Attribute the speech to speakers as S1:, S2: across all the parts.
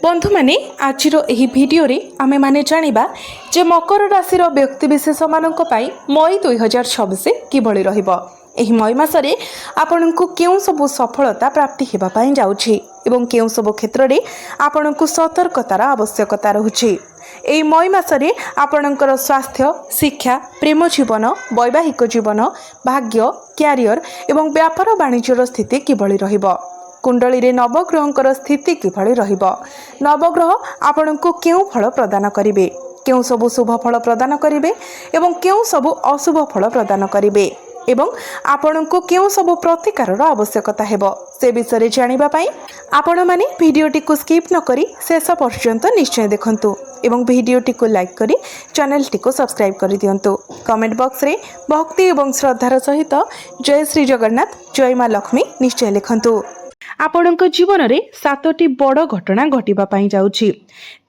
S1: बंधु मैंने आज भिडियो आमे माने जानिबा जे मकर राशि व्यक्तिशेष मानक मई 2026 किभली रहिबो। एही मई मासरे आपनकु केउ सब सफलता प्राप्ति हेबापई जाउछि एवं केउ सब क्षेत्र रे आपनकु सतर्कतार आवश्यकता रहुछि। एही मई मासरे आपनकर स्वास्थ्य, शिक्षा, प्रेम जीवन, वैवाहिक जीवन, भाग्य, क्यारियर एवं व्यापार वाणिज्यर स्थिति किभली रहिबो। कुंडली रे नवग्रहंकर स्थिति किभली रहिबो। नवग्रह आपनकु केउ फल प्रदान करिवे, केउ सब शुभ फल प्रदान करिवे एवं केउ सब अशुभ फल प्रदान करिवे एवं आपनकु केउ सब प्रतिकारर आवश्यकता हेबो से विषय जानिबा पई आपण माने भिडियोटी को स्किप न करी शेष पर्यंत निश्चय देखंतु एवं भिडियोटी को लाइक करी चैनलटी को सब्सक्राइब कर दियंतु। कमेंट बॉक्स रे भक्ति एवं श्रद्धार सहित जय श्री जगन्नाथ, जय मां लक्ष्मी निश्चय लिखंतु। आपणक जीवन रे 7टी बड़ घटना घटिबा पई जाउछि।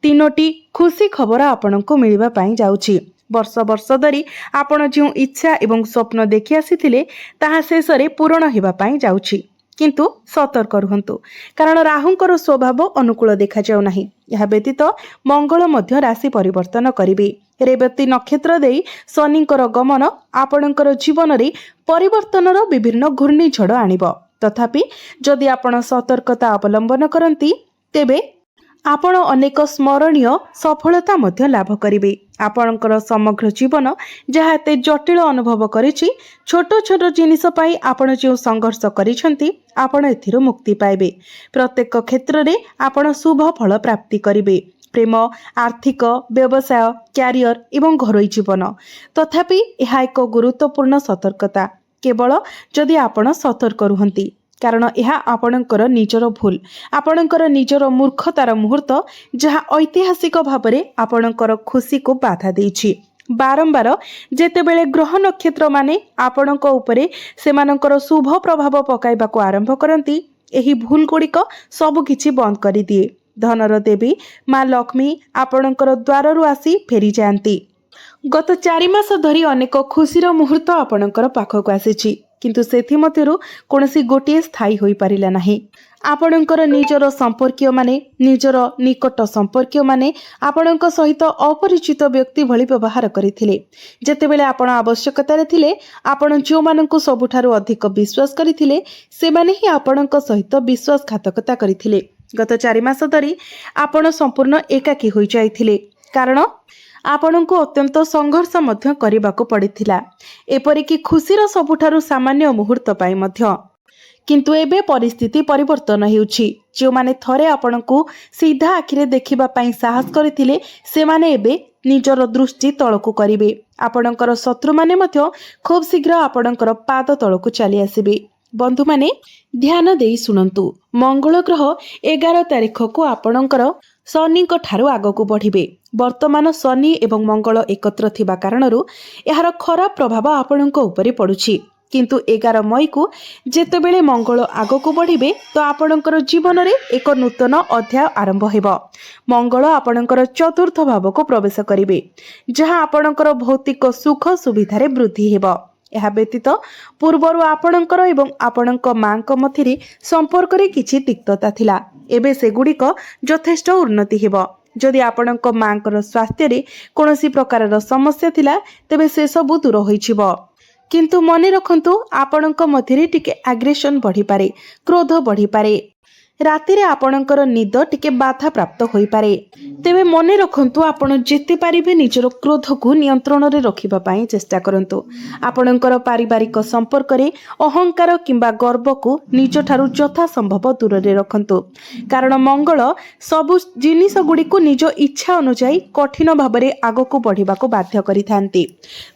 S1: 3टी खुशी खबर आपणको मिलिबा पई जाउछि। वर्ष वर्ष धरी आपण जो इच्छा एवं स्वप्न देखि आसीथिले ताहा शेष रे पूर्ण हेबा पई जाउछि। किंतु सतर्क रुहंतु, कारण राहुंकर स्वभाव अनुकूल देखा जाउ नाही। यह व्यतीत मंगल मध्य राशि परिवर्तन करिवे। रेवती नक्षत्र देई शनिकर गमन आपणकर जीवन रे परिवर्तनर विभिन्न घूर्णिझड़ आनिबो। तथापि जदि आपण सतर्कता अवलंबन करती तेबे आपण अनेक स्मरणीय सफलता मध्य लाभ करिवे। आपणकर समग्र जीवन जहाँ एते जटिल अनुभव करिछि, छोट छोट जिनिस पाई आपण जो संघर्ष करिसंती आपण एथिरो मुक्ति पाइबे। प्रत्येक क्षेत्र रे आपण शुभ फल प्राप्ति करिवे। प्रेम, आर्थिक, व्यवसाय, क्यारियर एवं घरोई जीवन। तथापि यह एक गुरुत्वपूर्ण सतर्कता केवल जदि आपण सतर्क रुहंती, कारण यह आपणकर निजर भूल, आपणकर निजर मूर्खतार मुहूर्त जहाँ ऐतिहासिक भावरे आपणकर खुशी को बाधा देछि। बारंबार जेतेबेले ग्रह नक्षत्र माने आपणक उपरे सेमानकर शुभ प्रभाव पकाइबाको आरंभ करती, एही भूल गुड़िक सब किछि बंद करि दिए। धनर देवी मां लक्ष्मी आपणकर द्वाररु आसी फेरी जाती। गत 4 मास धरी अनेक खुशीर मुहूर्त आपणकर पाखक आसीछि, किंतु सेथि मध्यरु कोनोसी गोटिए स्थायी होई पारिला नाही। आपणकर निजर संपर्कीय माने, निजर निकट संपर्कीय माने आपणक सहित अपरिचित व्यक्ति भली व्यवहार करिथिले। जेतेबेले आपण आवश्यकतारे थिले, आपण जो माननकु सबुठारु अधिक विश्वास करिथिले सेमाने ही आपणक सहित विश्वासघातकता करिथिले। गत 4 मास धरी आपण संपूर्ण एकाकी होई जाइथिले, कारण आपणको अत्यंत संघर्ष मध्य करिबाको पड़िथिला, एपरिकी खुशीर सबुठारु सामान्य मुहूर्त पाई मध्य। किंतु एबे परिस्थिति परिवर्तन हेउछि। जो माने थरे आपणको सीधा आखिरे देखिबा पाई साहस करिथिले सेमाने एबे निजर दृष्टि तळकु करिवे। आपणकर शत्रु माने मध्य खूब शीघ्र आपणकर पाद तळकु चली आसीबे। बंधु माने ध्यान देई सुनंतु, मंगल ग्रह 11 तारिख को आपणकर शनि ठारू आगकू बढ़िबे। वर्तमान शनि एवं मंगल एकत्र थिबा कारणरू यार खराब प्रभाव आपणक उपरे पड़ुछि। किंतु 11 मई को जेतेबेले मंगल आगकू बढ़िबे तो आपणकर जीवन रे एक नूतन अध्याय आरंभ हेबो। मंगल आपणकर चतुर्थ भाव को प्रवेश करिवे, जहां आपणकर भौतिक सुख सुविधारे वृद्धि हेबो। यह व्यतीत पूर्वर आपणकर एवं आपणक मांक मथिरे संपर्क रे किछि तिक्तता थिला, एबे सेगुड़िक यथेष्ट उन्नति हेबो। जदि आपणक मांकर स्वास्थ्य रे कोनोसी प्रकारर समस्या थिला तेबे से सब दूर होइछिबो। किंतु मने रखंतु, आपणक मथिरे टिके एग्रेशन बढ़ी पारे, क्रोध बढ़ी पारे, राति रे आपणकर निद टिके बाधा प्राप्त होई पारे। तेबे मने रखंतु, आपण जेते पारिबे निजर क्रोध को नियंत्रण रे रखिबा पाई चेष्टा करंतु। आपणकर पारिवारिक संपर्क रे अहंकार किंबा गर्व को निज ठारू यथा संभव दूर रे रखंतु, कारण मंगल सबु जिनिस गुडी को निज इच्छा अनुसार कठिन भाबरे आगो को बढ़िबा को बाध्य करिथांती।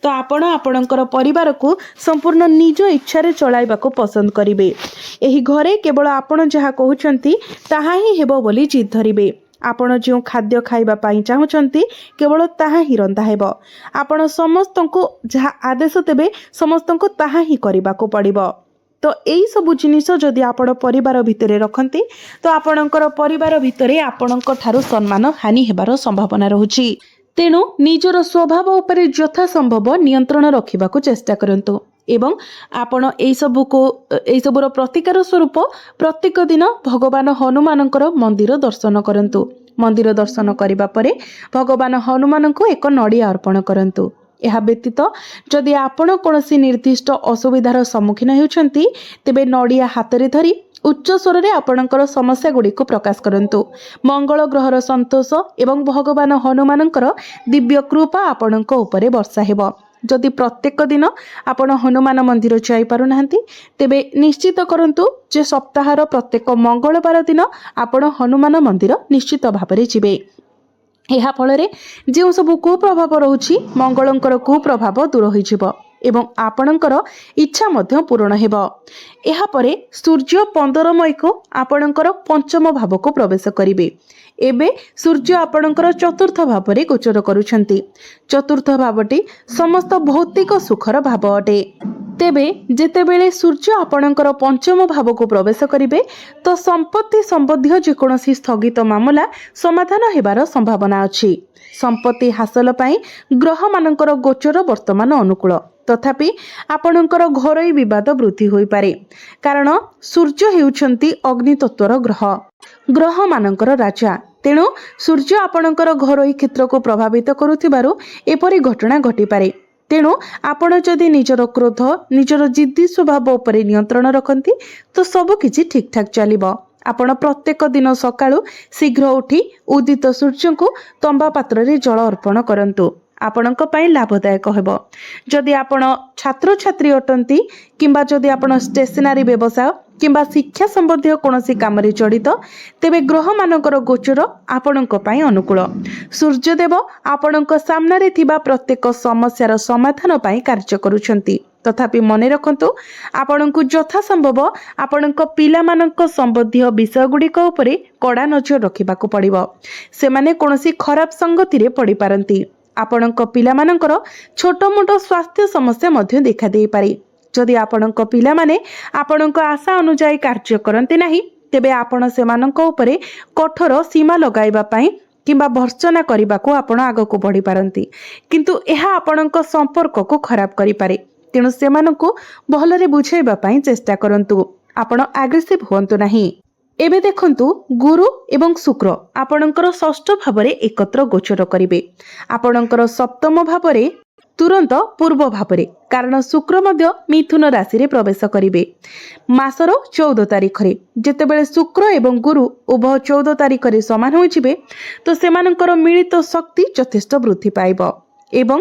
S1: तो आपण आपणकर परिवार को संपूर्ण निज इच्छा रे चलाइबा को पसंद करिवे। एही घरे केवल आपण जहा कहउछन ताहा ही हेबो बोली जिद धरिबे। आपण जो खाद्य खाइबा पाई चाहुचंती केवल ताहा ही रंधा हेबो। आपण समस्तंको जहा आदेश देबे समस्तंको ताहा ही करिबा को पड़िबो। तो एई सब जिनिस जदि आपण परिवार भितरे रखंती तो आपणकर परिवार भितरे आपणक ठारू सम्मान हानि हेबार संभावना रहुछि। तेणु निजर स्वभाव उपरे यथा संभव नियंत्रण रखिबाकू चेष्टा करंतु एवं आपण एई सबुर प्रतिकार स्वरूप प्रत्येक दिन भगवान हनुमानकर मंदिर दर्शन करंतु। मंदिर दर्शन करने पर भगवान हनुमान को एक नड़िया अर्पण करंतु। यह व्यतीत जदि आपण कौन निर्दिष्ट असुविधार सम्मुखीन होती तेबे नड़िया हाथ में धरी उच्च स्वर में आपणकर समस्या गुड़िक प्रकाश करंतु। मंगल ग्रहर संतोष एवं भगवान हनुमानकर दिव्य कृपा आपणक उपरे वर्षा हेब। जदि प्रत्येक दिन आपण हनुमान मंदिर जाई पारु नाहंती तेबे निश्चित करंतु जे सप्ताहर प्रत्येक मंगलवार दिन आपण हनुमान मंदिर निश्चित भाବରେ जिबे। ଏହା ଫଳରେ ଯେଉଁ ସବୁ କୁପ୍ରଭାବ ରହୁଛି ମଙ୍ଗଳଙ୍କର କୁପ୍ରଭାବ ଦୂର ହୋଇଯିବ ଏବଂ ଆପଣଙ୍କର ଇଚ୍ଛା ମଧ୍ୟ ପୂରଣ ହେବ। ଏହାପରେ ସୂର୍ଯ୍ୟ 15 ମଇକୁ ଆପଣଙ୍କର ପଞ୍ଚମ ଭାବକୁ ପ୍ରବେଶ କରିବେ। ଏବେ ସୂର୍ଯ୍ୟ ଆପଣଙ୍କର ଚତୁର୍ଥ ଭାବରେ ଗୋଚର କରୁଛନ୍ତି। ଚତୁର୍ଥ ଭାବଟି ସମସ୍ତ ଭୌତିକ ସୁଖର ଭାବ ଅଟେ। ତେବେ ଯେତେବେଳେ ସୂର୍ଯ୍ୟ ଆପଣଙ୍କର ପଞ୍ଚମ ଭାବକୁ ପ୍ରବେଶ କରିବେ ତ ସମ୍ପତ୍ତି ସମ୍ବନ୍ଧୀୟ ଯେକୌଣସି ସ୍ଥଗିତ ମାମଲା ସମାଧାନ ହେବାର ସମ୍ଭାବନା ଅଛି। ସମ୍ପତ୍ତି ହାସଲ ପାଇଁ ଗ୍ରହମାନଙ୍କର ଗୋଚର ବର୍ତ୍ତମାନ ଅନୁକୂଳ, ତଥାପି ଆପଣଙ୍କର ଘରୋଇ ବିବାଦ ବୃଦ୍ଧି ହୋଇପାରେ କାରଣ ସୂର୍ଯ୍ୟ ହେଉଛନ୍ତି ଅଗ୍ନିତତ୍ତ୍ୱର ଗ୍ରହମାନଙ୍କର ରାଜା। ତେଣୁ ସୂର୍ଯ୍ୟ ଆପଣଙ୍କର ଘରୋଇ କ୍ଷେତ୍ରକୁ ପ୍ରଭାବିତ କରୁଥିବାରୁ ଏପରି ଘଟଣା ଘଟିପାରେ। ତେଣୁ ଆପଣ ଯଦି ନିଜର କ୍ରୋଧ ନିଜର ଜିଦ୍ଦି ସ୍ୱଭାବ ଉପରେ ନିୟନ୍ତ୍ରଣ ରଖନ୍ତି ତ ସବୁକିଛି ଠିକଠାକ ଚାଲିବ। ଆପଣ ପ୍ରତ୍ୟେକ ଦିନ ସକାଳୁ ଶୀଘ୍ର ଉଠି ଉଦିତ ସୂର୍ଯ୍ୟଙ୍କୁ ତମ୍ବା ପାତ୍ରରେ ଜଳ ଅର୍ପଣ କରନ୍ତୁ। ଆପଣଙ୍କ ପାଇଁ ଲାଭଦାୟକ ହେବ। ଯଦି ଆପଣ ଛାତ୍ରଛାତ୍ରୀ ଅଟନ୍ତି କିମ୍ବା ଯଦି ଆପଣ ଷ୍ଟେସନାରୀ ବ୍ୟବସାୟ କିମ୍ବା ଶିକ୍ଷା ସମ୍ବନ୍ଧୀୟ କୌଣସି କାମରେ ଜଡ଼ିତ ତେବେ ଗ୍ରହମାନଙ୍କର ଗୋଚର ଆପଣଙ୍କ ପାଇଁ ଅନୁକୂଳ। ସୂର୍ଯ୍ୟଦେବ ଆପଣଙ୍କ ସାମ୍ନାରେ ଥିବା ପ୍ରତ୍ୟେକ ସମସ୍ୟାର ସମାଧାନ ପାଇଁ କାର୍ଯ୍ୟ କରୁଛନ୍ତି। ତଥାପି ମନେ ରଖନ୍ତୁ ଆପଣଙ୍କୁ ଯଥାସମ୍ଭବ ଆପଣଙ୍କ ପିଲାମାନଙ୍କ ସମ୍ବନ୍ଧୀୟ ବିଷୟଗୁଡ଼ିକ ଉପରେ କଡ଼ା ନଜର ରଖିବାକୁ ପଡ଼ିବ। ସେମାନେ କୌଣସି ଖରାପ ସଙ୍ଗତିରେ ପଡ଼ିପାରନ୍ତି। ଆପଣଙ୍କ ପିଲାମାନଙ୍କର ଛୋଟ ମୋଟ ସ୍ୱାସ୍ଥ୍ୟ ସମସ୍ୟା ମଧ୍ୟ ଦେଖାଦେଇପାରେ। ଯଦି ଆପଣଙ୍କ ପିଲାମାନେ ଆପଣଙ୍କ ଆଶା ଅନୁଯାୟୀ କାର୍ଯ୍ୟ କରନ୍ତି ନାହିଁ ତେବେ ଆପଣ ସେମାନଙ୍କ ଉପରେ କଠୋର ସୀମା ଲଗାଇବା ପାଇଁ କିମ୍ବା ଭର୍ତ୍ସନା କରିବାକୁ ଆପଣ ଆଗକୁ ବଢ଼ିପାରନ୍ତି, କିନ୍ତୁ ଏହା ଆପଣଙ୍କ ସମ୍ପର୍କକୁ ଖରାପ କରିପାରେ। ତେଣୁ ସେମାନଙ୍କୁ ଭଲରେ ବୁଝାଇବା ପାଇଁ ଚେଷ୍ଟା କରନ୍ତୁ। ଆପଣ ଆଗ୍ରେସିଭ୍ ହୁଅନ୍ତୁ ନାହିଁ। ଏବେ ଦେଖନ୍ତୁ ଗୁରୁ ଏବଂ ଶୁକ୍ର ଆପଣଙ୍କର ଷଷ୍ଠ ଭାବରେ ଏକତ୍ର ଗୋଚର କରିବେ ଆପଣଙ୍କର ସପ୍ତମ ଭାବରେ ତୁରନ୍ତ ପୂର୍ବ ଭାବରେ, କାରଣ ଶୁକ୍ର ମଧ୍ୟ ମିଥୁନ ରାଶିରେ ପ୍ରବେଶ କରିବେ ମାସର 14 ତାରିଖରେ। ଯେତେବେଳେ ଶୁକ୍ର ଏବଂ ଗୁରୁ ଉଭୟ 14 ତାରିଖରେ ସମାନ ହୋଇଯିବେ ତ ସେମାନଙ୍କର ମିଳିତ ଶକ୍ତି ଯଥେଷ୍ଟ ବୃଦ୍ଧି ପାଇବ ଏବଂ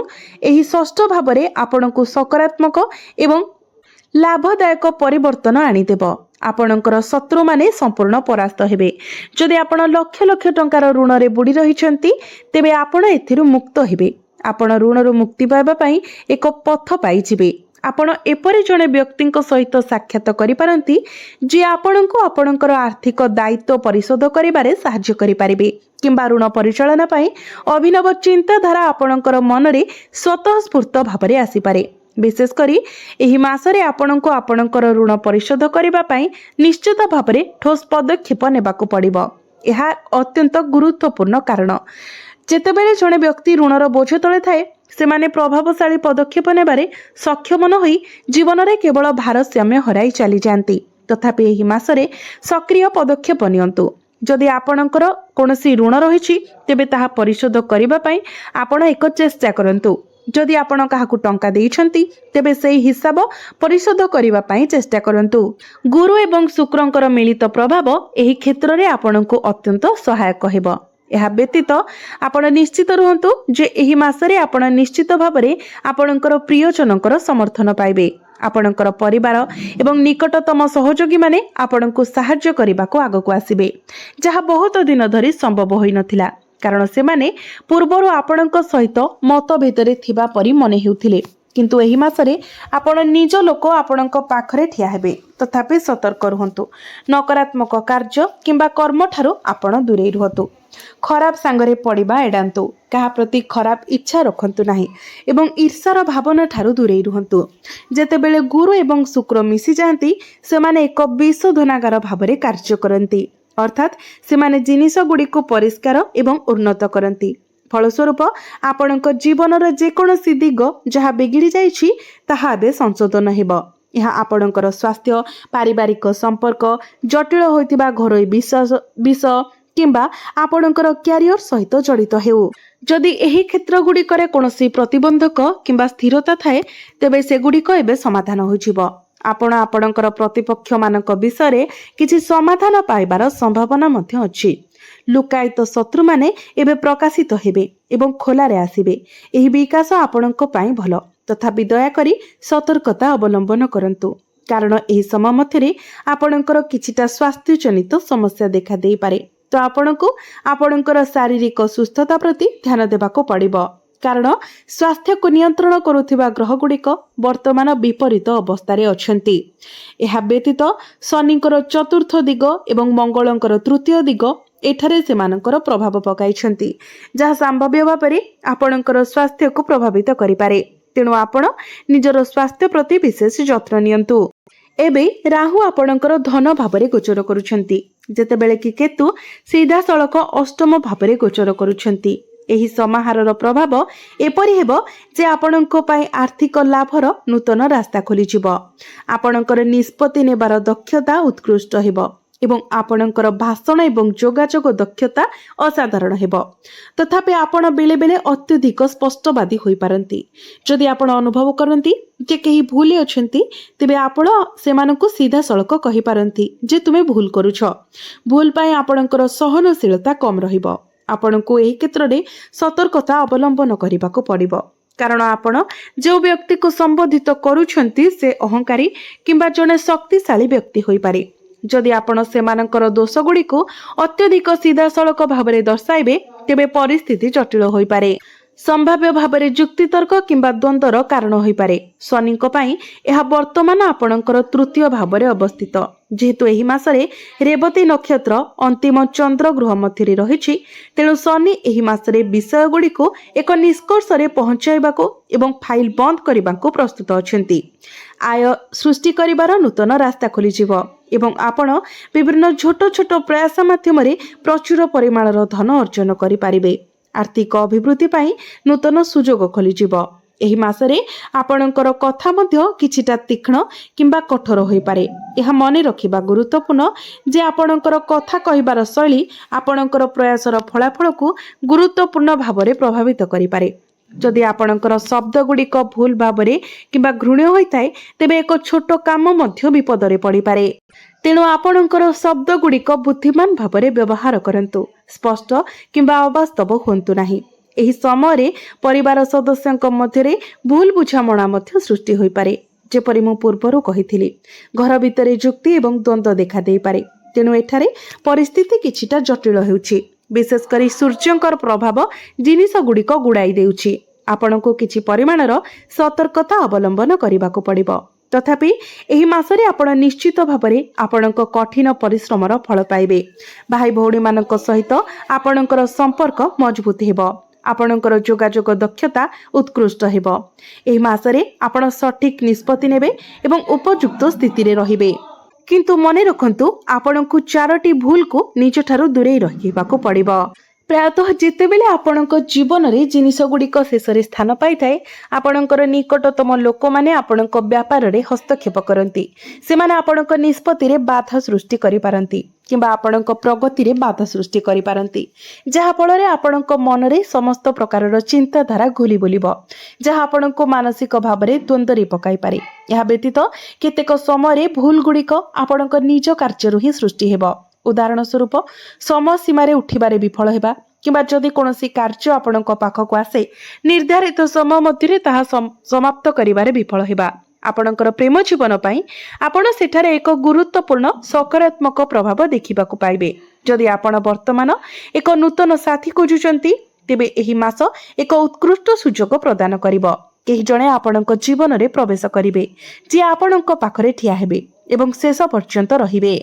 S1: ଏହି ଷଷ୍ଠ ଭାବରେ ଆପଣଙ୍କୁ ସକାରାତ୍ମକ ଏବଂ ଲାଭଦାୟକ ପରିବର୍ତ୍ତନ ଆଣିଦେବ। ଆପଣଙ୍କର ଶତ୍ରୁମାନେ ସମ୍ପୂର୍ଣ୍ଣ ପରାସ୍ତ ହେବେ। ଯଦି ଆପଣ ଲକ୍ଷ ଲକ୍ଷ ଟଙ୍କାର ଋଣରେ ବୁଡ଼ି ରହିଛନ୍ତି ତେବେ ଆପଣ ଏଥିରୁ ମୁକ୍ତ ହେବେ। ଆପଣ ଋଣରୁ ମୁକ୍ତି ପାଇବା ପାଇଁ ଏକ ପଥ ପାଇଯିବେ। ଆପଣ ଏପରି ଜଣେ ବ୍ୟକ୍ତିଙ୍କ ସହିତ ସାକ୍ଷାତ କରିପାରନ୍ତି ଯିଏ ଆପଣଙ୍କୁ ଆପଣଙ୍କର ଆର୍ଥିକ ଦାୟିତ୍ୱ ପରିଶୋଧ କରିବାରେ ସାହାଯ୍ୟ କରିପାରିବେ କିମ୍ବା ଋଣ ପରିଚାଳନା ପାଇଁ ଅଭିନବ ଚିନ୍ତାଧାରା ଆପଣଙ୍କର ମନରେ ସ୍ୱତଃସ୍ଫୂର୍ତ୍ତ ଭାବରେ ଆସିପାରେ। ବିଶେଷ କରି ଏହି ମାସରେ ଆପଣଙ୍କୁ ଆପଣଙ୍କର ଋଣ ପରିଶୋଧ କରିବା ପାଇଁ ନିଶ୍ଚିତ ଭାବରେ ଠୋସ୍ ପଦକ୍ଷେପ ନେବାକୁ ପଡ଼ିବ। ଏହା ଅତ୍ୟନ୍ତ ଗୁରୁତ୍ୱପୂର୍ଣ୍ଣ କାରଣ ଯେତେବେଳେ ଜଣେ ବ୍ୟକ୍ତି ଋଣର ବୋଝ ତଳେ ଥାଏ ସେମାନେ ପ୍ରଭାବଶାଳୀ ପଦକ୍ଷେପ ନେବାରେ ସକ୍ଷମ ନ ହୋଇ ଜୀବନରେ କେବଳ ଭାରସାମ୍ୟ ହରାଇ ଚାଲିଯାଆନ୍ତି। ତଥାପି ଏହି ମାସରେ ସକ୍ରିୟ ପଦକ୍ଷେପ ନିଅନ୍ତୁ। ଯଦି ଆପଣଙ୍କର କୌଣସି ଋଣ ରହିଛି ତେବେ ତାହା ପରିଶୋଧ କରିବା ପାଇଁ ଆପଣ ଏକ ଚେଷ୍ଟା କରନ୍ତୁ। ଯଦି ଆପଣ କାହାକୁ ଟଙ୍କା ଦେଇଛନ୍ତି ତେବେ ସେହି ହିସାବ ପରିଶୋଧ କରିବା ପାଇଁ ଚେଷ୍ଟା କରନ୍ତୁ। ଗୁରୁ ଏବଂ ଶୁକ୍ରଙ୍କର ମିଳିତ ପ୍ରଭାବ ଏହି କ୍ଷେତ୍ରରେ ଆପଣଙ୍କୁ ଅତ୍ୟନ୍ତ ସହାୟକ ହେବ। ଏହା ବ୍ୟତୀତ ଆପଣ ନିଶ୍ଚିତ ରୁହନ୍ତୁ ଯେ ଏହି ମାସରେ ଆପଣ ନିଶ୍ଚିତ ଭାବରେ ଆପଣଙ୍କର ପ୍ରିୟଜନଙ୍କର ସମର୍ଥନ ପାଇବେ। ଆପଣଙ୍କର ପରିବାର ଏବଂ ନିକଟତମ ସହଯୋଗୀମାନେ ଆପଣଙ୍କୁ ସାହାଯ୍ୟ କରିବାକୁ ଆଗକୁ ଆସିବେ, ଯାହା ବହୁତ ଦିନ ଧରି ସମ୍ଭବ ହୋଇନଥିଲା କାରଣ ସେମାନେ ପୂର୍ବରୁ ଆପଣଙ୍କ ସହିତ ମତଭେଦରେ ଥିବା ପରି ମନେ ହେଉଥିଲେ। କିନ୍ତୁ ଏହି ମାସରେ ଆପଣ ନିଜ ଲୋକ ଆପଣଙ୍କ ପାଖରେ ଠିଆ ହେବେ। ତଥାପି ସତର୍କ ରୁହନ୍ତୁ। ନକାରାତ୍ମକ କାର୍ଯ୍ୟ କିମ୍ବା କର୍ମଠାରୁ ଆପଣ ଦୂରେଇ ରୁହନ୍ତୁ। ଖରାପ ସାଙ୍ଗରେ ପଡ଼ିବା ଏଡ଼ାନ୍ତୁ। କାହା ପ୍ରତି ଖରାପ ଇଚ୍ଛା ରଖନ୍ତୁ ନାହିଁ ଏବଂ ଈର୍ଷାର ଭାବନା ଠାରୁ ଦୂରେଇ ରୁହନ୍ତୁ। ଯେତେବେଳେ ଗୁରୁ ଏବଂ ଶୁକ୍ର ମିଶିଯାଆନ୍ତି ସେମାନେ ଏକ ବିଶୋଧନାଗାର ଭାବରେ କାର୍ଯ୍ୟ କରନ୍ତି, ଅର୍ଥାତ୍ ସେମାନେ ଜିନିଷଗୁଡ଼ିକୁ ପରିଷ୍କାର ଏବଂ ଉନ୍ନତ କରନ୍ତି। ଫଳସ୍ୱରୂପ ଆପଣଙ୍କ ଜୀବନର ଯେକୌଣସି ଦିଗ ଯାହା ବିଗିଡ଼ି ଯାଇଛି ତାହା ଏବେ ସଂଶୋଧନ ହେବ। ଏହା ଆପଣଙ୍କର ସ୍ୱାସ୍ଥ୍ୟ, ପାରିବାରିକ ସମ୍ପର୍କ, ଜଟିଳ ହୋଇଥିବା ଘରୋଇ ବିଷୟ किंबा आपणकर क्यारियर सहित जड़ित हेउ। जदि एही क्षेत्र गुड़िकरे कौनसी प्रतिबंधक किंबा स्थिरता थाए तेबे सेगुड़िक एबे समाधान होइजिबो। आपण आपणकर प्रतिपक्ष मानक विषय किछि समाधान पाइबार संभावना मध्य अछि। लुकायित शत्रु माने एबे प्रकाशित हेबे एवं खोलारे आसिबे। एही विकास आपणक पई भलो, तथापि दया करी सतर्कता अवलंबन करंतु, कारण एही समय मध्यरे आपणकर किछिटा स्वास्थ्य जनित समस्या देखा देई पारे। तो आपणको आपणकर शारीरिक सुस्थता प्रति ध्यान देबाको पड़िबो, कारण स्वास्थ्य को नियंत्रण करुथिबा ग्रह गुड़िक वर्तमान विपरीत अवस्था रे अछंती। एहा व्यतीत शनिकर चतुर्थ दिग एवं मंगलंकर तृतीय दिग एठारे सेमानकर प्रभाव पकाइछंती, जहा संभाव्य भाबरे आपणकर स्वास्थ्य को प्रभावित करि पारे। तेणु आपण निजर स्वास्थ्य प्रति विशेष जत्न नियंतु। एबे राहु आपणकर धन भाबरे गोचर करुछंती, जेतेबेले कि केतु सीधा सड़क अष्टम भाबरे गोचर करुछंती। एही समाहारर प्रभाव एपरि हेबो जे आपणको पई आर्थिक लाभर नूतन रास्ता खोली जिवो। आपणकर निष्पत्ति नेबार दक्षता उत्कृष्ट हेबो एवं आपणकर भाषण एवं जोगाजोग दक्षता असाधारण हेबो। तथापि आपण बेले बेले अत्यधिक स्पष्टवादी होई पारंती। जदि आपण अनुभव करंती जे केही भूल अछंती तेबे आपण सेमानकु सीधा सड़क कहि पारंती जे तुमे भूल करूछ। भूल पई आपणकर सहनशीलता कम रहिबो। आपणको एही क्षेत्र रे सतर्कता अवलंबन करिबाको पड़िबो, कारण आपण जो व्यक्ति को संबोधित करूछंती से अहंकारी किंबा जने शक्तिशाली व्यक्ति होई पारे। जदि आपण सेमानकर दोष गुड़ी को अत्यधिक सीधा सड़क भावरे दर्शाइबे तेबे परिस्थिति जटिल होई पारे। संभाव्य भावरे जुक्तितर्क किंबा द्वंद्वर कारण होई पारे। शनिको पई एहा वर्तमान आपणकर तृतीय भावरे अवस्थित, जेहेतु एही मासरे रेवती नक्षत्र अंतिम चंद्र गृह मध्यरे रहिछि, तेणु शनि एही मासरे विषय गुड़ी को एक निष्कर्ष रे पहुंचाइबाको एवं फाइल बंद करिबाको प्रस्तुत अछंती। आय सृष्टि करिबार नूतन रास्ता खोली जिवो एवं आपण विभिन्न छोट छोट प्रयास माध्यमरे प्रचुर परिमाणर धन अर्जन करि पारिबे। आर्थिक अभिवृद्धि पाई नूतन सुजोग खोली जिवो। एही मासरे आपणकर कथा मध्य किछिटा तीक्ष्ण किंबा कठोर होई पारे। एहा मने रखिबा गुरुत्वपूर्ण जे आपणकर कथा कहिबार शैली आपणकर प्रयासर फलाफल को गुरुत्वपूर्ण भावरे प्रभावित करि पारे। जदि आपणकर शब्द गुड़िक भूल भावरे किंबा घृण्य होइताए तेबे एक छोट काम मध्य विपदरे पड़ी पारे। तेणु आपणकर शब्द गुड़िक बुद्धिमान भावरे व्यवहार करंतु, स्पष्ट किंबा अवास्तव होंतु नाही। एही समय परिवार सदस्यंक मध्यरे भूल बुझामणा मध्य सृष्टि होई पारे। जेपरि मु पूर्वरु कहिथिली, घर भितरे जुक्ति एवं द्वंद्व देखा देई पारे। तेणु एठारे परिस्थिति किछिटा जटिल हेउछि। विशेष करी सूर्यंकर प्रभाव जिनिस गुड़िक गुड़ाई देउछि। आपणको किछि परिमाणर सतर्कता अवलंबन करिबाको पड़िबो। तथापि एही मासरे आपण निश्चित भावरे आपणको कठिन परिश्रमर फल पाइबे। भाई भौणी मानक सहित आपणकर संपर्क मजबूत हेबो। आपणकर जोगाजोग दक्षता उत्कृष्ट हेबो। एही मासरे आपण सठिक निष्पत्ति नेबे एवं उपयुक्त स्थिति रे रहिबे। किंतु मने रखंतु आपणको चारोटी भूल को निज ठारू दूरे रहिबाको पड़िबो। प्रायतः जितेबेले आपणक जीवन रे जिनिस गुड़िक शेष स्थान पाई थाए, आपणकर निकटतम लोक माने आपणक व्यापार रे हस्तक्षेप करंती। सेमाने आपणक निष्पत्ति रे बाधा सृष्टि करि पारंती किंबा आपणक प्रगति रे बाधा सृष्टि करि पारंती, जहा फल रे आपणक मन रे समस्त प्रकारर चिंताधारा घुली बुलिबो, जहा आपणक मानसिक भाव रे द्वंद्व पकाई पारे। यह व्यतीत केतेक समय रे भूल गुड़िक आपणक निज कार्य ही सृष्टि हेबो। उदाहरण स्वरूप समय सीमारे उठिबारे विफल हेबा किंबा जदि कोनोसी कार्य आपणक पाखक आसे निर्धारित समय मध्यरे ताहा समाप्त करिबारे विफल हेबा। आपणकर प्रेम जीवन पई आपण सेठारे एक गुरुत्वपूर्ण सकारात्मक प्रभाव देखिबाकू पाइबे। जदि आपण वर्तमान एक नूतन साथी खोजुचंती तेबे एही मास एक उत्कृष्ट सुजोग प्रदान करिवो। केही जणे आपणक जीवन रे प्रवेश करिवे जे आपणक पाखरे ठिया हेबे एवं शेष पर्यंत रहिबे।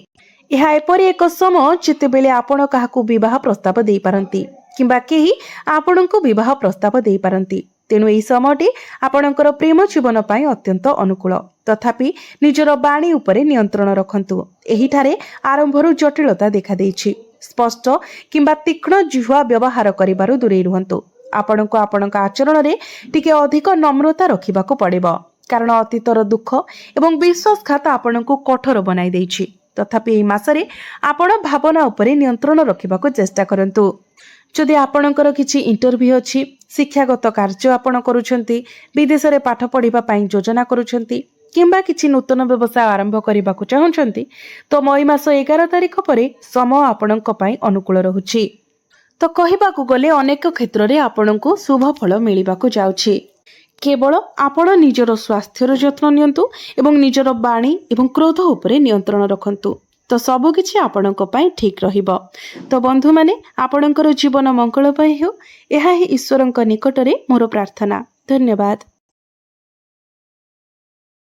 S1: यह एपरि एक समय जितेबेले आपण काहाकू विवाह प्रस्ताव देई पारंती किंबा केही आपणको विवाह प्रस्ताव देई पारंती। तेणु एही समयटी आपणकर प्रेम जीवन पई अत्यंत अनुकूल। तथापि निजर बाणी उपरे नियंत्रण रखंतु। एहिठारे आरंभरु जटिलता देखा देइछि। स्पष्ट किंबा तीक्ष्ण जिह्वा व्यवहार करिबारु दूरे रुहंतु। आपणको आपणक आचरण रे टिके अधिक नम्रता रखिबाको पड़िबो, कारण अतीतर दुख एवं विश्वासघात आपणको कठोर बनाई देइछि। तथापि ଏହି ମାସରେ ଆପଣ ଭାବନା ଉପରେ ନିୟନ୍ତ୍ରଣ ରଖିବାକୁ ଚେଷ୍ଟା କରନ୍ତୁ। ଯଦି ଆପଣଙ୍କର କିଛି ଇଣ୍ଟରଭ୍ୟୁ ଅଛି, ଶିକ୍ଷାଗତ କାର୍ଯ୍ୟ ଆପଣ କରୁଛନ୍ତି, ବିଦେଶରେ ପାଠ ପଢ଼ିବା ପାଇଁ ଯୋଜନା କରୁଛନ୍ତି କିମ୍ବା କିଛି ନୂତନ ବ୍ୟବସାୟ ଆରମ୍ଭ କରିବାକୁ ଚାହୁଁଛନ୍ତି, ତ ମଇ ମାସ 11 ତାରିଖ ପରେ ସମୟ ଆପଣଙ୍କ ପାଇଁ ଅନୁକୂଳ ରହୁଛି। ତ କହିବାକୁ ଗଲେ ଅନେକ କ୍ଷେତ୍ରରେ ଆପଣଙ୍କୁ ଶୁଭ ଫଳ ମିଳିବାକୁ ଯାଉଛି। କେବଳ ଆପଣ ନିଜର ସ୍ୱାସ୍ଥ୍ୟର ଯତ୍ନ ନିଅନ୍ତୁ ଏବଂ ନିଜର ବାଣୀ ଏବଂ କ୍ରୋଧ ଉପରେ ନିୟନ୍ତ୍ରଣ ରଖନ୍ତୁ, ତ ସବୁକିଛି ଆପଣଙ୍କ ପାଇଁ ଠିକ୍ ରହିବ। ତ ବନ୍ଧୁମାନେ, ଆପଣଙ୍କର ଜୀବନ ମଙ୍ଗଳ ପାଇଁ ହେଉ, ଏହା ହିଁ ଈଶ୍ୱରଙ୍କ ନିକଟରେ ମୋର ପ୍ରାର୍ଥନା। ଧନ୍ୟବାଦ।